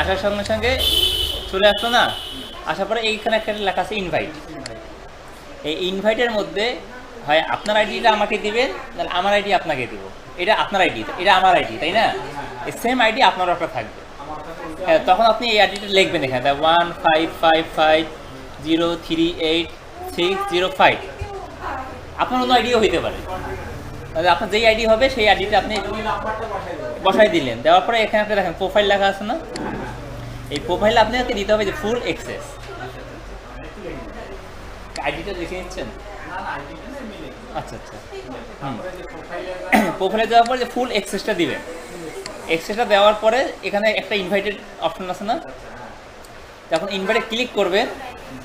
আসার সঙ্গে সঙ্গে চলে আসলো না, আসার পরে এইখানে একটা লেখা আছে ইনভাইট। এই ইনভাইটের মধ্যে হয় আপনার আইডিটা আমাকে দিবেন, তাহলে আমার আইডি আপনাকে দিব। এটা আপনার আইডি, এটা আমার আইডি, তাই না? এই সেম আইডি আপনারও একটা থাকবে। হ্যাঁ, তখন আপনি এই আইডিটা লিখবেন এখানে 15550383605। আপনার অন্য আইডিও হইতে পারে, তাহলে আপনার যেই আইডি হবে সেই আইডিটা আপনি বসাই দিলেন। দেওয়ার পরে এখানে আপনি দেখেন প্রোফাইল লেখা আছে না, এই প্রোফাইলে আপনাকে দিতে হবে যে ফুল অ্যাক্সেস। আইডিটা লিখে নিচ্ছেন? আচ্ছা আচ্ছা, প্রোফাইলে দেওয়ার পরে যে ফুল অ্যাক্সেসটা দিবেন, অ্যাক্সেসটা দেওয়ার পরে এখানে একটা ইনভাইটেড অপশন আছে না, যখন ইনভাইটে ক্লিক করবেন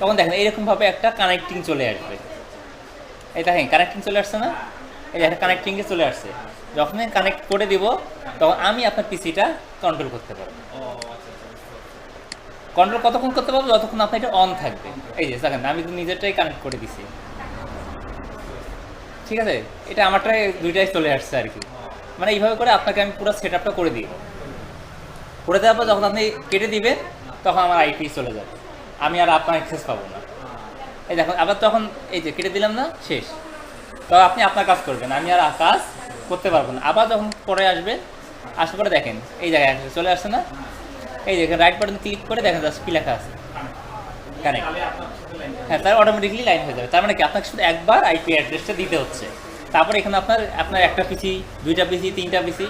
তখন দেখেন এইরকমভাবে একটা কানেক্টিং চলে আসবে। এই দেখেন কানেক্টিং চলে আসছে না, এই যে একটা কানেক্টিংয়ে চলে আসছে। যখন কানেক্ট করে দিব তখন আমি আপনার পিসিটা কন্ট্রোল করতে পারবো। কন্ট্রোল কতক্ষণ করতে পারবো? যতক্ষণ আপনার এটা অন থাকবে। এই যে দেখেন আমি তো নিজেরটাই কানেক্ট করে দিছি, ঠিক আছে? এটা আমারটাই দুইটাই চলে আসছে আর কি। মানে এইভাবে করে আপনাকে আমি পুরো সেট আপটা করে দিই। করে দেওয়ার পর যখন আপনি কেটে দিবেন তখন আমার আইপি চলে যাবে, আমি আর আপনার অ্যাক্সেস পাবো না। এই দেখুন আবার তখন এই যে কেটে দিলাম না, শেষ। তো আপনি আপনার কাজ করবেন, আমি আর কাজ করতে পারবো না। আবার যখন পরে আসবেন, আসার পরে দেখেন এই জায়গায় চলে আসছে না, এই দেখেন রাইট বাটন ক্লিক করে দেখেন জাস্ট কি লেখা আছে, কানেক্ট। হ্যাঁ, তার অটোমেটিকলি লাইন হয়ে যাবে। তার মানে কি আপনাকে শুধু একবার আইপি অ্যাড্রেসটা দিতে হচ্ছে, তারপরে এখানে আপনার একটা পিসি, দুইটা পিসি, তিনটা পিসি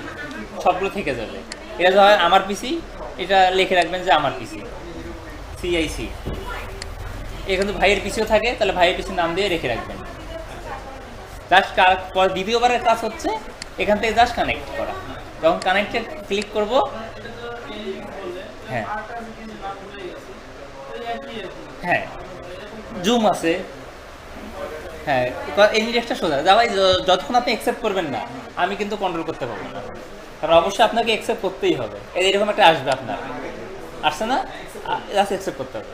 সবগুলো থেকে যাবে। এটা ধরেন আমার পিসি, এটা লিখে রাখবেন যে আমার পিসি CIC। এখানে ভাইয়ের পিসিও থাকে, তাহলে ভাইয়ের পিসির নাম দিয়ে রেখে রাখবেন। জাস্ট দ্বিতীয়বারের কাজ হচ্ছে এখান থেকে জাস্ট কানেক্ট করা। যখন কানেক্টে ক্লিক করব, হ্যাঁ হ্যাঁ জুম আছে, হ্যাঁ এই জিনিসটা সোজা যা ভাই, যতক্ষণ আপনি অ্যাকসেপ্ট করবেন না আমি কিন্তু কন্ট্রোল করতে পারবো না। কারণ অবশ্যই আপনাকে অ্যাকসেপ্ট করতেই হবে। এরকম একটা আসবে, আপনার আসছে না, জাস্ট অ্যাকসেপ্ট করতে হবে।